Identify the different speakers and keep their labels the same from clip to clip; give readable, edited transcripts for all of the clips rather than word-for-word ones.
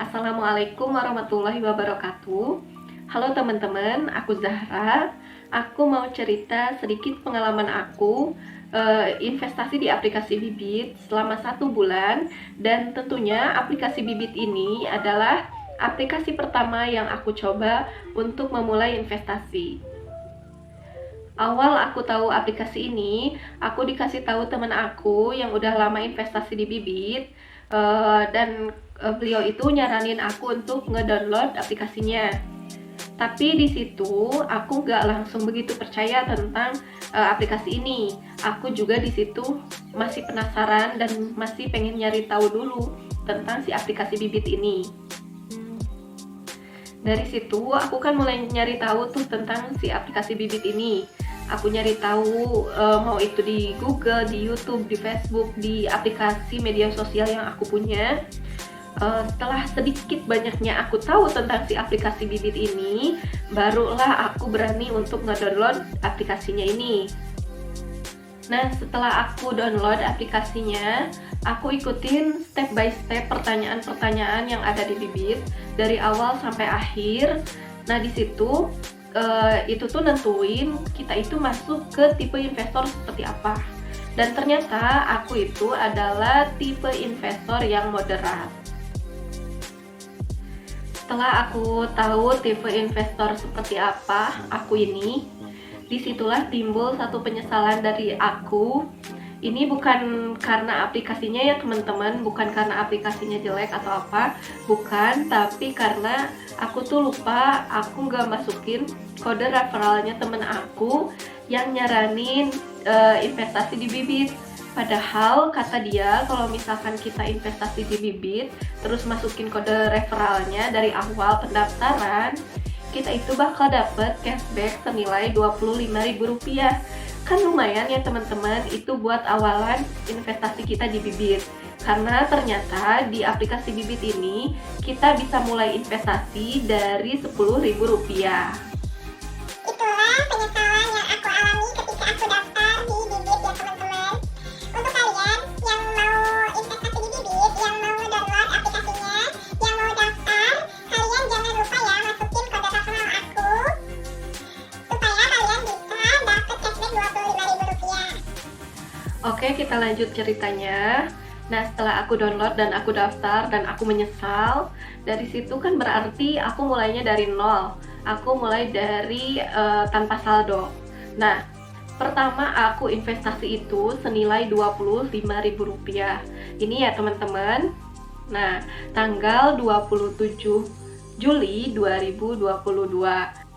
Speaker 1: Assalamualaikum warahmatullahi wabarakatuh. Halo teman-teman, aku Zahra. Aku mau cerita sedikit pengalaman aku investasi di aplikasi Bibit selama 1 bulan. Dan tentunya aplikasi Bibit ini adalah aplikasi pertama yang aku coba untuk memulai investasi. Awal aku tahu aplikasi ini, aku dikasih tahu teman aku yang udah lama investasi di Bibit, dan beliau itu nyaranin aku untuk ngedownload aplikasinya. Tapi di situ aku nggak langsung begitu percaya tentang aplikasi ini. Aku juga di situ masih penasaran dan masih pengen nyari tahu dulu tentang si aplikasi Bibit ini. Dari situ aku kan mulai nyari tahu tuh tentang si aplikasi Bibit ini. Aku nyari tahu mau itu di Google, di YouTube, di Facebook, di aplikasi media sosial yang aku punya. Setelah sedikit banyaknya aku tahu tentang si aplikasi Bibit ini, barulah aku berani untuk ngedownload aplikasinya ini. Nah, setelah aku download aplikasinya, aku ikutin step by step pertanyaan-pertanyaan yang ada di Bibit dari awal sampai akhir. Nah, di situ itu tuh nentuin kita itu masuk ke tipe investor seperti apa. Dan ternyata aku itu adalah tipe investor yang moderat. Setelah aku tahu tipe investor seperti apa aku ini, disitulah timbul satu penyesalan dari aku. Ini bukan karena aplikasinya ya teman-teman, bukan karena aplikasinya jelek atau apa, bukan, tapi karena aku tuh lupa aku nggak masukin kode referralnya temen aku yang nyaranin investasi di Bibit. Padahal kata dia kalau misalkan kita investasi di Bibit terus masukin kode referralnya dari awal pendaftaran, kita itu bakal dapet cashback senilai Rp25.000. Kan lumayan ya teman-teman, itu buat awalan investasi kita di Bibit. Karena ternyata di aplikasi Bibit ini kita bisa mulai investasi dari Rp10.000.
Speaker 2: Itulah penyesalan yang aku alami ketika aku daftar di Bibit ya teman-teman. Untuk kalian yang mau investasi di Bibit, yang mau download aplikasinya, yang mau daftar, kalian jangan lupa ya masukin kode referral aku supaya kalian bisa dapat cashback Rp25.000.
Speaker 1: Oke, kita lanjut ceritanya. Nah, setelah aku download dan aku daftar dan aku menyesal, dari situ kan berarti aku mulainya dari nol. Aku mulai dari tanpa saldo. Nah, pertama aku investasi itu senilai Rp25.000. Ini ya teman-teman. Nah, tanggal 27 Juli 2022.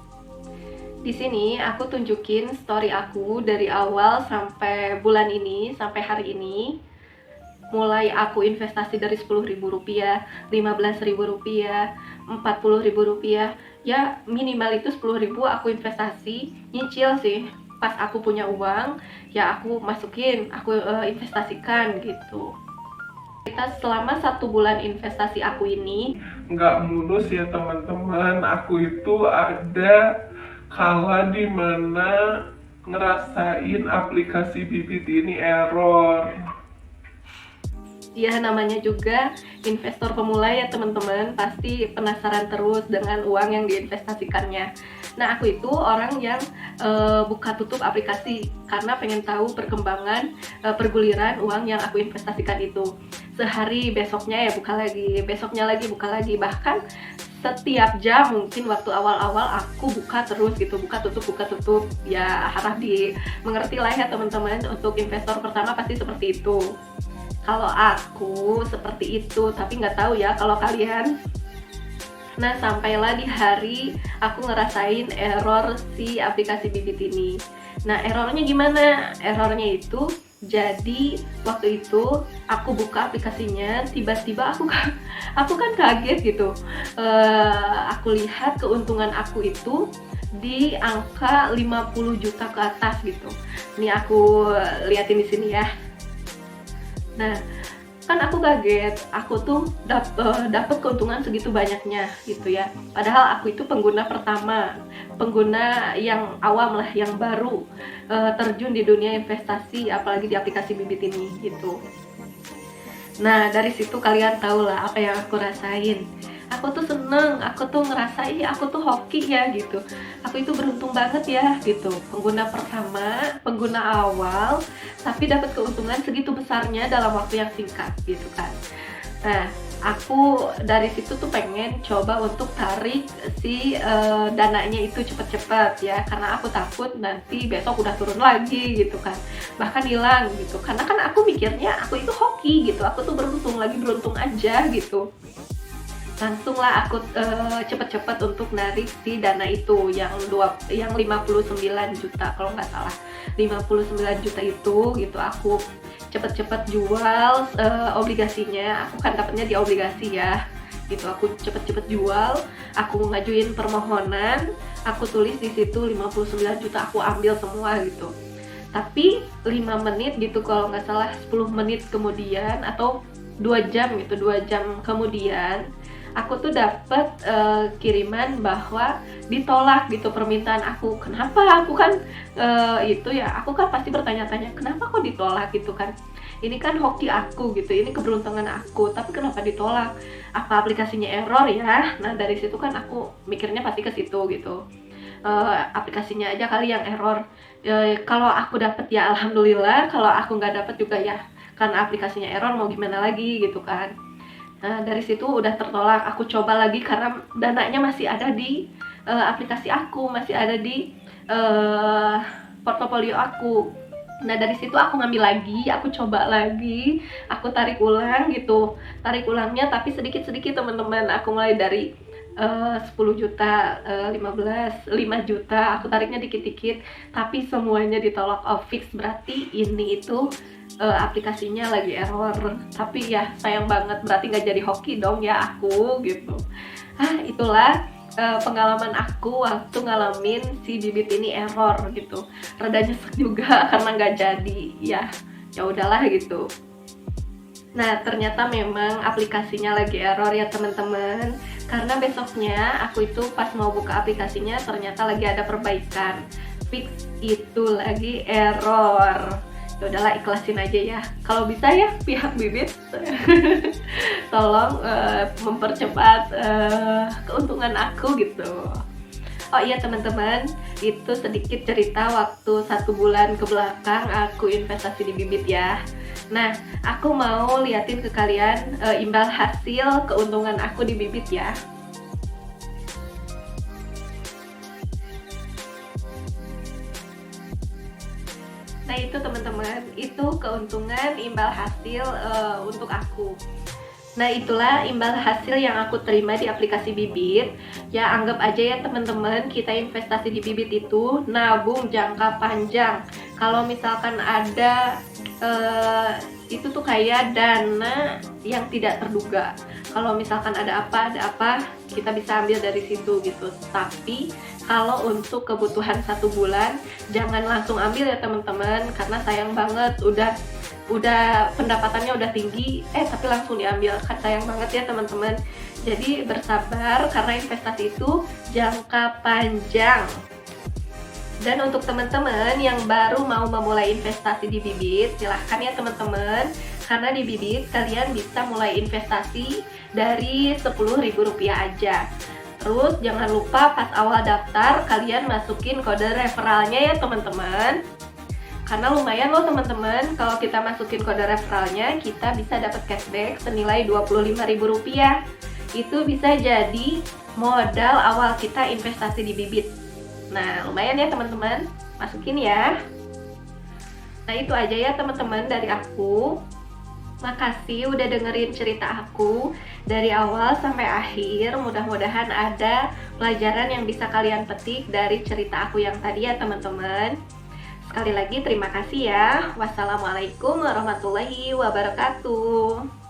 Speaker 1: Di sini aku tunjukin story aku dari awal sampai bulan ini, sampai hari ini. Mulai aku investasi dari Rp10.000, Rp15.000, Rp40.000. Ya minimal itu 10.000 aku investasi, nyicil sih. Pas aku punya uang, ya aku masukin, aku investasikan gitu. Kita selama 1 bulan investasi aku ini
Speaker 3: nggak mulus ya teman-teman. Aku itu ada kala dimana ngerasain aplikasi Bibit ini error.
Speaker 1: ya namanya juga investor pemula ya teman-teman, pasti penasaran terus dengan uang yang diinvestasikannya. Nah, aku itu orang yang buka tutup aplikasi karena pengen tahu perkembangan perguliran uang yang aku investasikan itu. Sehari besoknya ya buka lagi, besoknya lagi buka lagi, bahkan setiap jam mungkin waktu awal-awal aku buka terus gitu, buka tutup. Ya harap dimengerti lah ya teman-teman, untuk investor pertama pasti seperti itu. Kalau aku seperti itu, tapi nggak tahu ya kalau kalian. Nah, sampailah di hari aku ngerasain error si aplikasi Bibit ini. Nah, errornya gimana? Errornya itu jadi waktu itu aku buka aplikasinya, tiba-tiba aku kan kaget gitu. Aku lihat keuntungan aku itu di angka 50 juta ke atas gitu. Ini aku liatin di sini ya. Nah, kan aku kaget, aku tuh dapat keuntungan segitu banyaknya gitu ya. Padahal aku itu pengguna pertama, pengguna yang awam lah, yang baru terjun di dunia investasi, apalagi di aplikasi Bibit ini gitu. Nah, dari situ kalian tahu lah apa yang aku rasain. aku tuh seneng, aku tuh ngerasa aku tuh hoki ya gitu, aku itu beruntung banget ya gitu, pengguna pertama, pengguna awal, tapi dapat keuntungan segitu besarnya dalam waktu yang singkat gitu kan. Nah, aku dari situ tuh pengen coba untuk tarik si dananya itu cepet-cepet ya, karena aku takut nanti besok udah turun lagi gitu kan, bahkan hilang gitu, karena kan aku mikirnya aku itu hoki gitu, aku tuh beruntung, lagi beruntung aja gitu. Langsunglah aku cepet-cepet untuk narik si dana itu yang 59 juta kalau nggak salah, 59 juta itu gitu. Aku cepet-cepet jual obligasinya, aku kan dapatnya di obligasi ya gitu. Aku cepet-cepet jual, aku ngajuin permohonan, aku tulis di situ 59 juta aku ambil semua gitu. Tapi 5 menit gitu kalau nggak salah, 10 menit kemudian atau 2 jam gitu, 2 jam kemudian aku tuh dapat kiriman bahwa ditolak gitu permintaan aku. Kenapa? Aku kan aku kan pasti bertanya-tanya, kenapa kok ditolak gitu kan? Ini kan hoki aku gitu, ini keberuntungan aku, tapi kenapa ditolak? Apa aplikasinya error ya? Nah dari situ kan aku mikirnya pasti ke situ gitu. Aplikasinya aja kali yang error. Kalau aku dapat ya alhamdulillah, kalau aku nggak dapat juga ya karena aplikasinya error, mau gimana lagi gitu kan. Nah dari situ udah tertolak, aku coba lagi karena dananya masih ada di aplikasi aku, masih ada di portofolio aku. Nah dari situ aku ngambil lagi, aku coba lagi, aku tarik ulang gitu, tarik ulangnya tapi sedikit-sedikit teman-teman. Aku mulai dari 10 juta, 15, 5 juta, aku tariknya dikit-dikit, tapi semuanya ditolak. Fix, berarti ini itu aplikasinya lagi error. Tapi ya sayang banget, berarti nggak jadi hoki dong ya aku gitu. Itulah pengalaman aku waktu ngalamin si bibit ini error gitu. Rada nyesek juga karena nggak jadi, ya udahlah gitu. Nah ternyata memang aplikasinya lagi error ya teman-teman, karena besoknya aku itu pas mau buka aplikasinya ternyata lagi ada perbaikan, fix itu lagi error. Ya udahlah, ikhlasin aja ya. Kalau bisa ya pihak bibit tolong mempercepat keuntungan aku gitu. Oh iya teman-teman, itu sedikit cerita waktu 1 bulan ke belakang aku investasi di bibit ya. Nah, aku mau liatin ke kalian imbal hasil keuntungan aku di bibit ya. Nah itu teman-teman, itu keuntungan imbal hasil untuk aku. Nah itulah imbal hasil yang aku terima di aplikasi bibit. Ya anggap aja ya teman-teman, kita investasi di bibit itu nabung jangka panjang. Kalau misalkan ada itu tuh kayak dana yang tidak terduga. Kalau misalkan ada apa, kita bisa ambil dari situ gitu. Tapi kalau untuk kebutuhan 1 bulan, jangan langsung ambil ya teman-teman, karena sayang banget, udah pendapatannya udah tinggi, tapi langsung diambil, kan sayang banget ya teman-teman. Jadi bersabar, karena investasi itu jangka panjang. Dan untuk teman-teman yang baru mau memulai investasi di bibit, silahkan ya teman-teman, karena di bibit kalian bisa mulai investasi dari Rp10.000 aja. Terus jangan lupa pas awal daftar kalian masukin kode referralnya ya teman-teman. Karena lumayan loh teman-teman, kalau kita masukin kode referralnya kita bisa dapat cashback senilai Rp25.000. Itu bisa jadi modal awal kita investasi di bibit. Nah lumayan ya teman-teman, masukin ya. Nah itu aja ya teman-teman dari aku. Makasih udah dengerin cerita aku dari awal sampai akhir. Mudah-mudahan ada pelajaran yang bisa kalian petik dari cerita aku yang tadi ya teman-teman. Sekali lagi terima kasih ya. Wassalamualaikum warahmatullahi wabarakatuh.